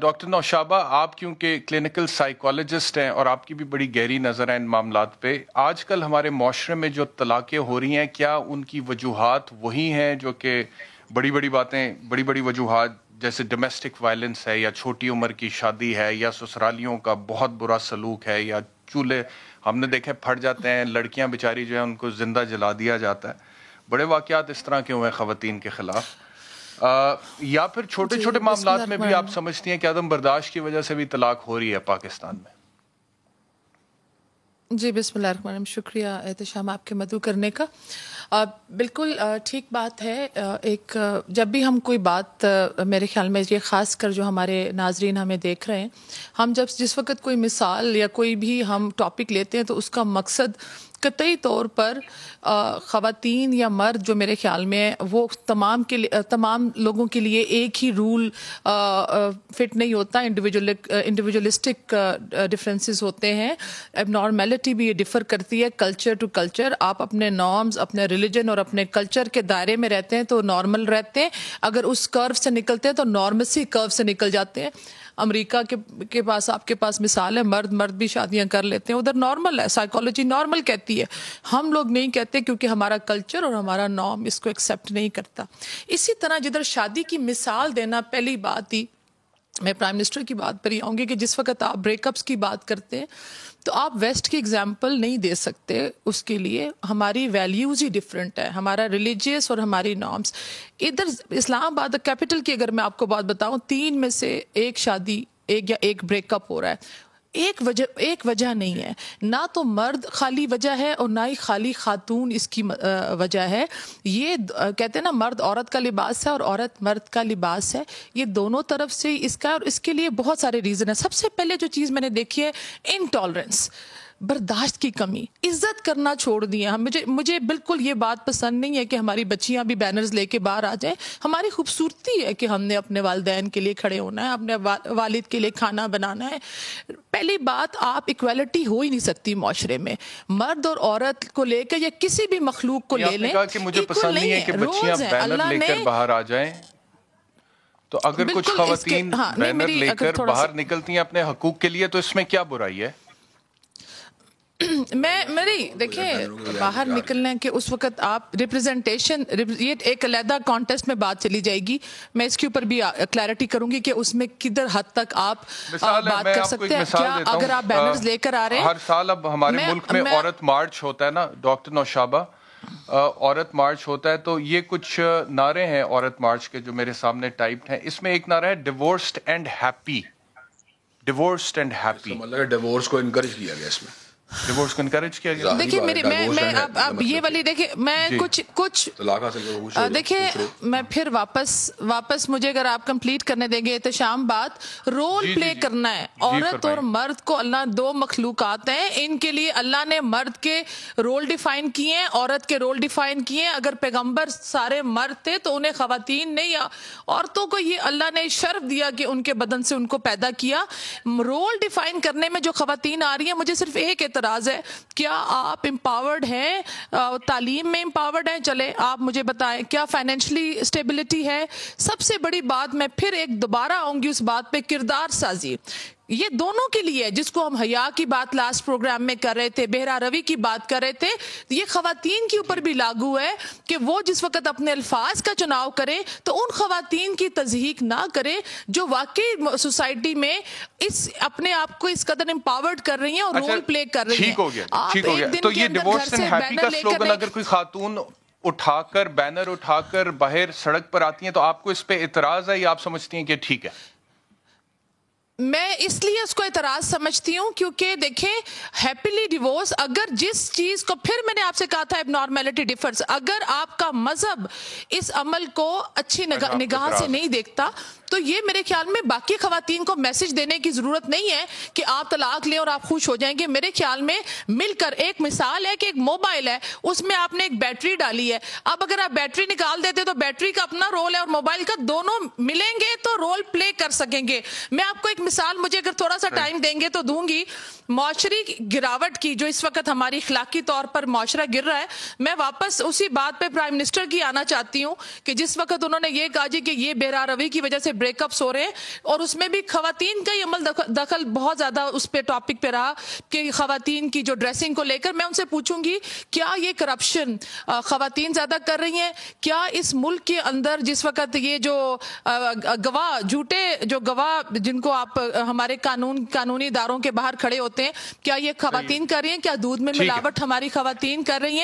Doctor نوشابہ، آپ کیونکہ clinical psychologist ہیں اور آپ کی بھی بڑی گہری نظر ہے ان معاملات پہ، آج کل ہمارے معاشرے میں جو طلاقیں ہو رہی ہیں، کیا ان کی وجوہات وہی ہیں جو کہ بڑی بڑی باتیں، بڑی بڑی وجوہات جیسے ڈومیسٹک وائلنس ہے، یا چھوٹی عمر کی شادی ہے، یا سسرالیوں کا بہت برا سلوک ہے، یا چولہے ہم نے دیکھے پھٹ جاتے ہیں، لڑکیاں بیچاری جو ہیں ان کو زندہ جلا دیا جاتا ہے، بڑے واقعات اس طرح کے ہوئے ہیں خواتین کے خلاف، یا پھر چھوٹے چھوٹے معاملات میں بھی آپ سمجھتی ہیں کہ عدم برداشت کی وجہ سے بھی طلاق ہو رہی ہے پاکستان میں؟ جی بسم اللہ الرحمن الرحیم، شکریہ احتشام آپ کے مدعو کرنے کا۔ بالکل ٹھیک بات ہے۔ ایک جب بھی ہم کوئی بات، میرے خیال میں یہ خاص کر جو ہمارے ناظرین ہمیں دیکھ رہے ہیں، ہم جس وقت کوئی مثال یا کوئی بھی ہم ٹاپک لیتے ہیں تو اس کا مقصد قطعی طور پر خواتین یا مرد جو میرے خیال میں وہ تمام لوگوں کے لیے ایک ہی رول فٹ نہیں ہوتا، انڈیویجولسٹک ڈفرینسز ہوتے ہیں، اب نارمیلٹی بھی یہ ڈفر کرتی ہے کلچر ٹو کلچر۔ آپ اپنے نارمز، اپنے ریلیجن اور اپنے کلچر کے دائرے میں رہتے ہیں تو نارمل رہتے ہیں، اگر اس کرو سے نکلتے ہیں تو نارمسی کرو سے نکل جاتے ہیں۔ امریکہ کے پاس آپ کے پاس مثال ہے، مرد بھی شادیاں کر لیتے ہیں، ادھر نارمل ہے، سائیکالوجی نارمل کہتی ہے، ہم لوگ نہیں کہتے کیونکہ ہمارا کلچر اور ہمارا نارم اس کو ایکسیپٹ نہیں کرتا۔ اسی طرح جدھر شادی کی مثال دینا، پہلی بات ہی میں پرائم منسٹر کی بات پر ہی آؤں گی کہ جس وقت آپ بریک اپس کی بات کرتے ہیں تو آپ ویسٹ کی اگزامپل نہیں دے سکتے، اس کے لیے ہماری ویلیوز ہی ڈفرینٹ ہے، ہمارا ریلیجیس اور ہماری نارمز۔ ادھر اسلام آباد کیپٹل کی اگر میں آپ کو بات بتاؤں، 3 میں سے ایک شادی، ایک بریک اپ ہو رہا ہے، ایک وجہ نہیں ہے، نہ تو مرد خالی وجہ ہے اور نہ ہی خالی خاتون اس کی وجہ ہے۔ یہ کہتے ہیں نا، مرد عورت کا لباس ہے اور عورت مرد کا لباس ہے، یہ دونوں طرف سے اس کا، اور اس کے لیے بہت سارے ریزن ہیں۔ سب سے پہلے جو چیز میں نے دیکھی ہے، انٹالرنس، برداشت کی کمی، عزت کرنا چھوڑ دیا ہم۔ مجھے بالکل یہ بات پسند نہیں ہے کہ ہماری بچیاں بھی بینرز لے کے باہر آ جائیں۔ ہماری خوبصورتی ہے کہ ہم نے اپنے والدین کے لیے کھڑے ہونا ہے، اپنے والد کے لیے کھانا بنانا ہے۔ پہلی بات، آپ ایکویلٹی ہو ہی نہیں سکتی معاشرے میں، مرد اور عورت کو لے کے یا کسی بھی مخلوق کو لے لیں، کہا کہ مجھے پسند نہیں ہے کہ بچیاں بینر لے کر باہر آ جائیں، تو اگر کچھ خواتین بینر لے کر باہر نکلتی ہیں اپنے حقوق کے لیے تو اس میں کیا برائی ہے؟ میری دیکھیں، باہر نکلنے کے اس وقت آپ ریپرزنٹیشن، یہ ایک علیحدہ کانٹیسٹ میں بات چلی جائے گی، میں اس کے اوپر بھی کلیئرٹی کروں گی کہ اس میں کدھر حد تک آپ بات کر سکتے ہیں۔ کیا اگر آپ بینرز لے کر آ رہے ہیں، ہر سال اب ہمارے ملک میں عورت مارچ ہوتا ہے نا ڈاکٹر نوشابہ، عورت مارچ ہوتا ہے، تو یہ کچھ نعرے ہیں عورت مارچ کے جو میرے سامنے ٹائپڈ ہیں۔ اس میں ایک نعرہ ہے divorced and happy, divorced and happy, مطلب ڈیورس کو انکریج کیا گیا اس میں، ڈیورس کو انکریج کیا گیا۔ دیکھیے میں اب یہ والی دیکھیں، میں کچھ دیکھیں، میں پھر واپس مجھے اگر آپ کمپلیٹ کرنے دیں گے احتشام، بات رول پلے کرنا ہے۔ عورت اور مرد کو اللہ، دو مخلوقات ہیں، ان کے لیے اللہ نے مرد کے رول ڈیفائن کیے ہیں، عورت کے رول ڈیفائن کیے ہیں۔ اگر پیغمبر سارے مرد تھے تو انہیں خواتین نے یا عورتوں کو یہ اللہ نے شرف دیا کہ ان کے بدن سے ان کو پیدا کیا۔ رول ڈیفائن کرنے میں جو خواتین آ رہی ہیں، مجھے صرف ایک اعتراض ہے، کیا آپ امپاورڈ ہیں؟ تعلیم میں امپاورڈ ہیں؟ چلے آپ مجھے بتائیں، کیا فائنینشلی اسٹیبلٹی ہے؟ سب سے بڑی بات، میں پھر ایک دوبارہ آؤں گی اس بات پہ، کردار سازی، یہ دونوں کے لیے، جس کو ہم حیا کی بات لاسٹ پروگرام میں کر رہے تھے، بہرا روی کی بات کر رہے تھے، یہ خواتین کے اوپر بھی لاگو ہے کہ وہ جس وقت اپنے الفاظ کا چناؤ کریں تو ان خواتین کی تضحیق نہ کریں جو واقعی سوسائٹی میں اپنے آپ کو اس قدر امپاورڈ کر رہی ہیں اور رول پلے کر رہی ہیں۔ ٹھیک ہو گیا۔ تو یہ ڈیورس اینڈ ہیپی کا سلوگن اگر کوئی خاتون اٹھا کر، بینر اٹھا کر باہر سڑک پر آتی ہیں تو آپ کو اس پہ اعتراض ہے یا آپ سمجھتی ہیں کہ ٹھیک ہے؟ میں اس لیے اس کو اعتراض سمجھتی ہوں کیونکہ دیکھیں، ہیپیلی ڈیورس، اگر جس چیز کو، پھر میں نے آپ سے کہا تھا اب نارمیلٹی ڈیفرز، اگر آپ کا مذہب اس عمل کو اچھی نگاہ سے نہیں دیکھتا تو یہ میرے خیال میں باقی خواتین کو میسج دینے کی ضرورت نہیں ہے کہ آپ طلاق لیں اور آپ خوش ہو جائیں گے۔ میرے خیال میں مل کر، ایک مثال ہے کہ ایک موبائل ہے، اس میں آپ نے ایک بیٹری ڈالی ہے، اب اگر آپ بیٹری نکال دیتے تو بیٹری کا اپنا رول ہے اور موبائل کا، دونوں ملیں گے تو رول پلے کر سکیں گے۔ میں آپ کو ایک مثال، مجھے اگر تھوڑا سا ٹائم دیں گے تو دوں گی، معاشری گراوٹ کی، جو اس وقت ہماری اخلاقی طور پر معاشرہ گر رہا ہے۔ میں واپس اسی بات پہ پرائم منسٹر کی آنا چاہتی ہوں کہ جس وقت انہوں نے یہ کہا جی کہ یہ بہرا روی کی وجہ سے بریک اپس ہو رہے ہیں اور اس میں بھی خواتین کا ہی عمل دخل بہت زیادہ اس پہ ٹاپک پہ رہا کہ خواتین کی جو ڈریسنگ کو لے کر میں ان سے پوچھوں گی کیا یہ کرپشن خواتین زیادہ کر رہی ہیں؟ کیا اس ملک کے اندر جس وقت یہ جو گواہ جھوٹے جو گواہ جن کو آپ ہمارے قانونی اداروں کے باہر کھڑے ہوتے ہیں کیا یہ خواتین کر رہی ہیں؟ کیا دودھ میں ملاوٹ ہماری خواتین کر رہی ہیں؟